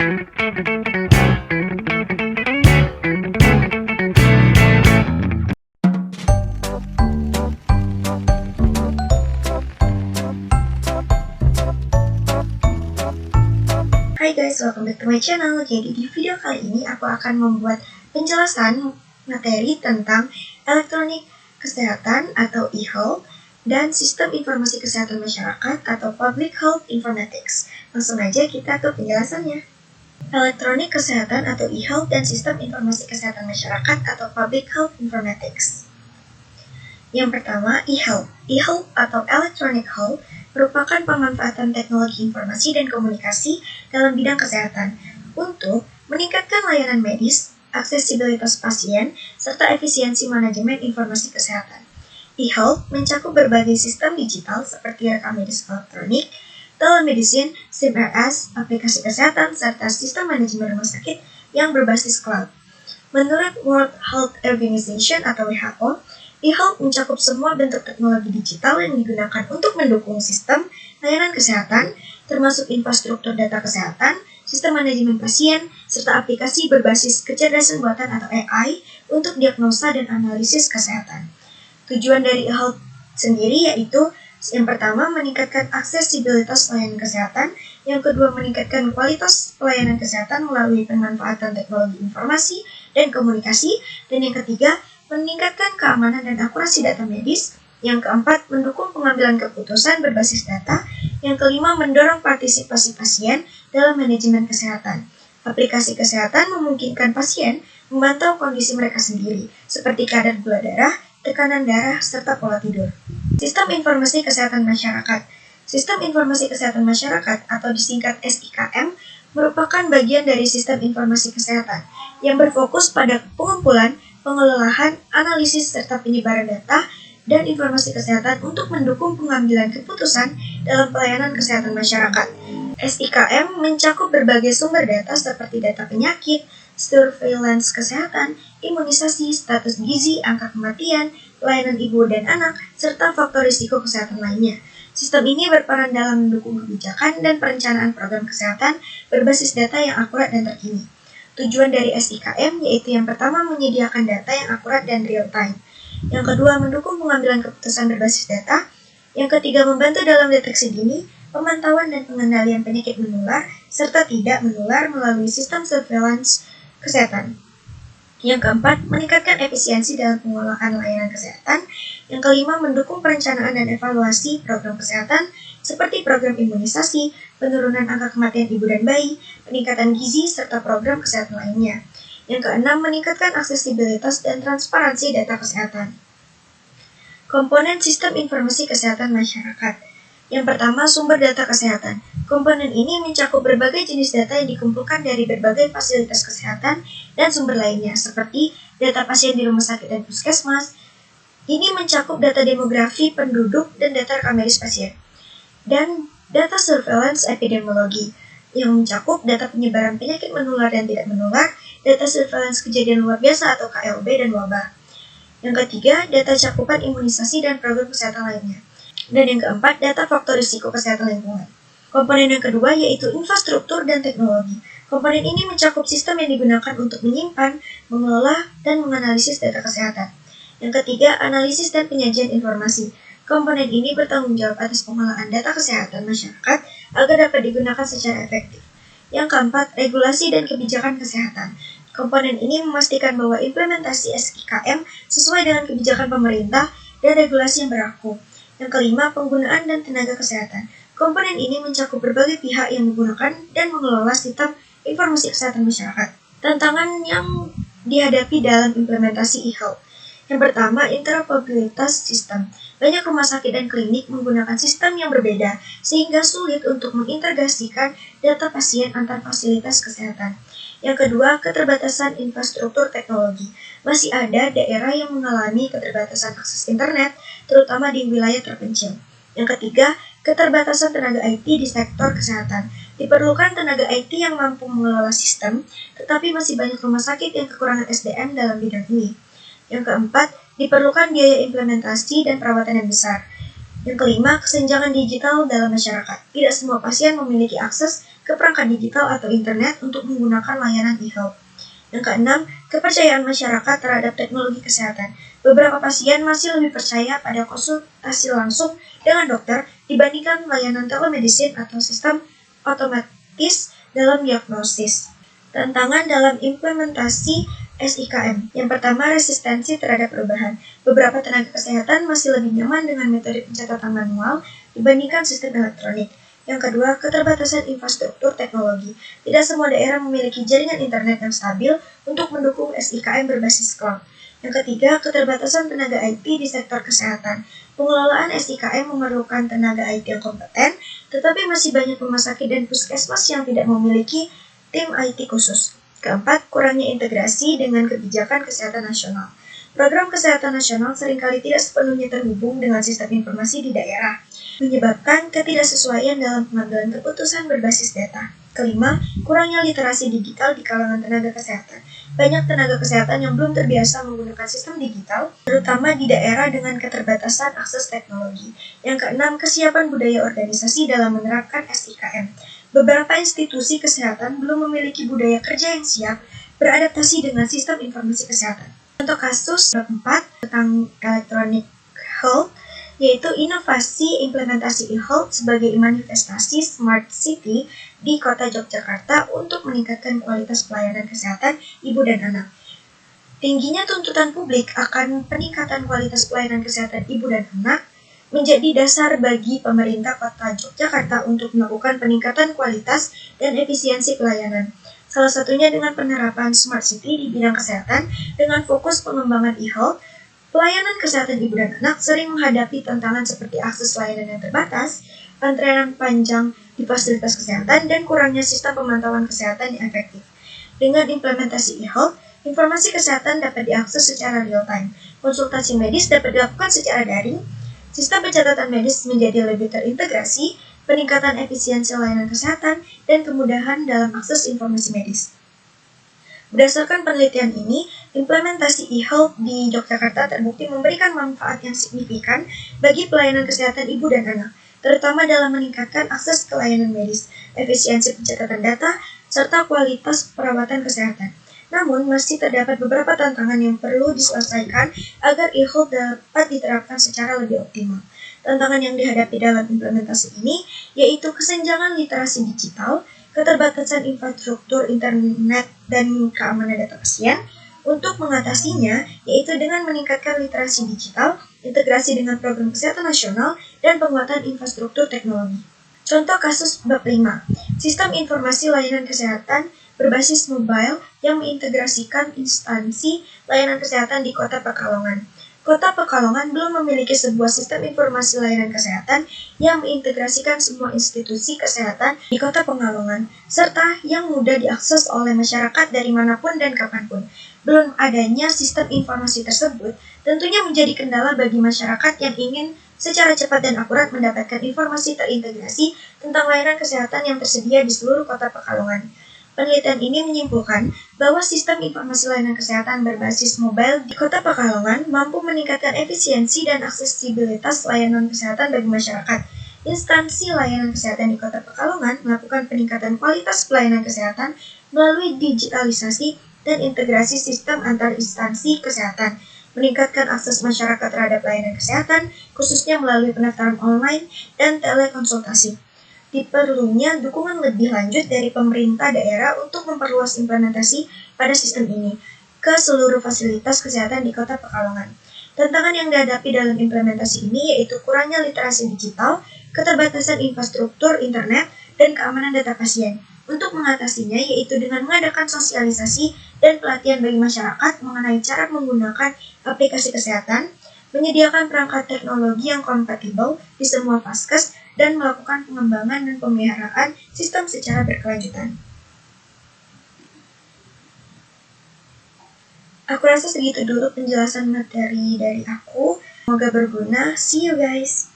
Hai guys, welcome back to my channel. Jadi di video kali ini aku akan membuat penjelasan materi tentang elektronik kesehatan atau e-health dan sistem informasi kesehatan masyarakat atau public health informatics. Langsung aja kita ke penjelasannya. Elektronik kesehatan atau e-health dan sistem informasi kesehatan masyarakat atau public health informatics. Yang pertama, e-health. E-health atau electronic health merupakan pemanfaatan teknologi informasi dan komunikasi dalam bidang kesehatan untuk meningkatkan layanan medis, aksesibilitas pasien, serta efisiensi manajemen informasi kesehatan. E-health mencakup berbagai sistem digital seperti rekam medis elektronik, telemedicine, SIM-RS, aplikasi kesehatan, serta sistem manajemen rumah sakit yang berbasis cloud. Menurut World Health Organization atau WHO, e-health mencakup semua bentuk teknologi digital yang digunakan untuk mendukung sistem layanan kesehatan, termasuk infrastruktur data kesehatan, sistem manajemen pasien, serta aplikasi berbasis kecerdasan buatan atau AI untuk diagnosa dan analisis kesehatan. Tujuan dari e-health sendiri yaitu yang pertama meningkatkan aksesibilitas layanan kesehatan, yang kedua meningkatkan kualitas pelayanan kesehatan melalui pemanfaatan teknologi informasi dan komunikasi, dan yang ketiga meningkatkan keamanan dan akurasi data medis, yang keempat mendukung pengambilan keputusan berbasis data, yang kelima mendorong partisipasi pasien dalam manajemen kesehatan. Aplikasi kesehatan memungkinkan pasien memantau kondisi mereka sendiri, seperti kadar gula darah, tekanan darah, serta pola tidur. Sistem Informasi Kesehatan Masyarakat. Sistem Informasi Kesehatan Masyarakat atau disingkat SIKM merupakan bagian dari sistem informasi kesehatan yang berfokus pada pengumpulan, pengelolaan, analisis, serta penyebaran data dan informasi kesehatan untuk mendukung pengambilan keputusan dalam pelayanan kesehatan masyarakat. SIKM mencakup berbagai sumber data seperti data penyakit, surveillance kesehatan, imunisasi, status gizi, angka kematian, pelayanan ibu dan anak, serta faktor risiko kesehatan lainnya. Sistem ini berperan dalam mendukung kebijakan dan perencanaan program kesehatan berbasis data yang akurat dan terkini. Tujuan dari SIKM yaitu yang pertama menyediakan data yang akurat dan real time. Yang kedua mendukung pengambilan keputusan berbasis data. Yang ketiga membantu dalam deteksi dini, pemantauan dan pengendalian penyakit menular, serta tidak menular melalui sistem surveillance kesehatan. Yang keempat, meningkatkan efisiensi dalam pengelolaan layanan kesehatan. Yang kelima, mendukung perencanaan dan evaluasi program kesehatan seperti program imunisasi, penurunan angka kematian ibu dan bayi, peningkatan gizi, serta program kesehatan lainnya. Yang keenam, meningkatkan aksesibilitas dan transparansi data kesehatan. Komponen Sistem Informasi Kesehatan Masyarakat. Yang pertama, sumber data kesehatan. Komponen ini mencakup berbagai jenis data yang dikumpulkan dari berbagai fasilitas kesehatan dan sumber lainnya, seperti data pasien di rumah sakit dan puskesmas. Ini mencakup data demografi penduduk dan data rekam medis pasien. Dan data surveillance epidemiologi, yang mencakup data penyebaran penyakit menular dan tidak menular, data surveillance kejadian luar biasa atau KLB dan wabah. Yang ketiga, data cakupan imunisasi dan program kesehatan lainnya. Dan yang keempat, data faktor risiko kesehatan lingkungan. Komponen yang kedua yaitu infrastruktur dan teknologi. Komponen ini mencakup sistem yang digunakan untuk menyimpan, mengelola, dan menganalisis data kesehatan. Yang ketiga, analisis dan penyajian informasi. Komponen ini bertanggung jawab atas pengolahan data kesehatan masyarakat agar dapat digunakan secara efektif. Yang keempat, regulasi dan kebijakan kesehatan. Komponen ini memastikan bahwa implementasi SIKM sesuai dengan kebijakan pemerintah dan regulasi yang berlaku. Yang kelima, penggunaan dan tenaga kesehatan. Komponen ini mencakup berbagai pihak yang menggunakan dan mengelola sistem informasi kesehatan masyarakat. Tantangan yang dihadapi dalam implementasi e-health. Yang pertama, interoperabilitas sistem. Banyak rumah sakit dan klinik menggunakan sistem yang berbeda, sehingga sulit untuk mengintegrasikan data pasien antar fasilitas kesehatan. Yang kedua, keterbatasan infrastruktur teknologi. Masih ada daerah yang mengalami keterbatasan akses internet, terutama di wilayah terpencil. Yang ketiga, keterbatasan tenaga IT di sektor kesehatan. Diperlukan tenaga IT yang mampu mengelola sistem, tetapi masih banyak rumah sakit yang kekurangan SDM dalam bidang ini. Yang keempat, diperlukan biaya implementasi dan perawatan yang besar. Yang kelima, kesenjangan digital dalam masyarakat. Tidak semua pasien memiliki akses ke perangkat digital atau internet untuk menggunakan layanan e-health. Yang keenam, kepercayaan masyarakat terhadap teknologi kesehatan. Beberapa pasien masih lebih percaya pada konsultasi langsung dengan dokter dibandingkan layanan telemedicine atau sistem otomatis dalam diagnosis. Tantangan dalam implementasi SIKM. Yang pertama, resistensi terhadap perubahan. Beberapa tenaga kesehatan masih lebih nyaman dengan metode pencatatan manual dibandingkan sistem elektronik. Yang kedua, keterbatasan infrastruktur teknologi. Tidak semua daerah memiliki jaringan internet yang stabil untuk mendukung SIKM berbasis cloud. Yang ketiga, keterbatasan tenaga IT di sektor kesehatan. Pengelolaan SIKM memerlukan tenaga IT yang kompeten, tetapi masih banyak rumah sakit dan puskesmas yang tidak memiliki tim IT khusus. Keempat, kurangnya integrasi dengan kebijakan kesehatan nasional. Program kesehatan nasional seringkali tidak sepenuhnya terhubung dengan sistem informasi di daerah, menyebabkan ketidaksesuaian dalam pengambilan keputusan berbasis data. Kelima, kurangnya literasi digital di kalangan tenaga kesehatan. Banyak tenaga kesehatan yang belum terbiasa menggunakan sistem digital, terutama di daerah dengan keterbatasan akses teknologi. Yang keenam, kesiapan budaya organisasi dalam menerapkan SIKM. Beberapa institusi kesehatan belum memiliki budaya kerja yang siap beradaptasi dengan sistem informasi kesehatan. Contoh kasus 4 tentang electronic health, yaitu inovasi implementasi e-health sebagai manifestasi smart city di kota Yogyakarta untuk meningkatkan kualitas pelayanan kesehatan ibu dan anak. Tingginya tuntutan publik akan peningkatan kualitas pelayanan kesehatan ibu dan anak menjadi dasar bagi pemerintah kota Yogyakarta untuk melakukan peningkatan kualitas dan efisiensi pelayanan. Salah satunya dengan penerapan Smart City di bidang kesehatan dengan fokus pengembangan e-health. Pelayanan kesehatan ibu dan anak sering menghadapi tantangan seperti akses layanan yang terbatas, antrean panjang di fasilitas kesehatan, dan kurangnya sistem pemantauan kesehatan yang efektif. Dengan implementasi e-health, informasi kesehatan dapat diakses secara real-time, konsultasi medis dapat dilakukan secara daring, sistem pencatatan medis menjadi lebih terintegrasi, peningkatan efisiensi layanan kesehatan, dan kemudahan dalam akses informasi medis. Berdasarkan penelitian ini, implementasi e-health di Yogyakarta terbukti memberikan manfaat yang signifikan bagi pelayanan kesehatan ibu dan anak, terutama dalam meningkatkan akses ke layanan medis, efisiensi pencatatan data, serta kualitas perawatan kesehatan. Namun, masih terdapat beberapa tantangan yang perlu diselesaikan agar e-health dapat diterapkan secara lebih optimal. Tantangan yang dihadapi dalam implementasi ini yaitu kesenjangan literasi digital, keterbatasan infrastruktur internet, dan keamanan data pasien. Untuk mengatasinya, yaitu dengan meningkatkan literasi digital, integrasi dengan program kesehatan nasional, dan penguatan infrastruktur teknologi. Contoh kasus bab 5, sistem informasi layanan kesehatan berbasis mobile yang mengintegrasikan instansi layanan kesehatan di Kota Pekalongan. Kota Pekalongan belum memiliki sebuah sistem informasi layanan kesehatan yang mengintegrasikan semua institusi kesehatan di Kota Pekalongan, serta yang mudah diakses oleh masyarakat dari manapun dan kapanpun. Belum adanya sistem informasi tersebut tentunya menjadi kendala bagi masyarakat yang ingin secara cepat dan akurat mendapatkan informasi terintegrasi tentang layanan kesehatan yang tersedia di seluruh Kota Pekalongan. Penelitian ini menyimpulkan bahwa sistem informasi layanan kesehatan berbasis mobile di Kota Pekalongan mampu meningkatkan efisiensi dan aksesibilitas layanan kesehatan bagi masyarakat. Instansi layanan kesehatan di Kota Pekalongan melakukan peningkatan kualitas pelayanan kesehatan melalui digitalisasi dan integrasi sistem antar instansi kesehatan, meningkatkan akses masyarakat terhadap layanan kesehatan, khususnya melalui pendaftaran online dan telekonsultasi. Diperlunya dukungan lebih lanjut dari pemerintah daerah untuk memperluas implementasi pada sistem ini ke seluruh fasilitas kesehatan di Kota Pekalongan. Tantangan yang dihadapi dalam implementasi ini yaitu kurangnya literasi digital, keterbatasan infrastruktur internet, dan keamanan data pasien. Untuk mengatasinya yaitu dengan mengadakan sosialisasi dan pelatihan bagi masyarakat mengenai cara menggunakan aplikasi kesehatan, menyediakan perangkat teknologi yang kompatibel di semua vaskes, dan melakukan pengembangan dan pemeliharaan sistem secara berkelanjutan. Aku rasa segitu dulu penjelasan materi dari aku. Semoga berguna. See you guys!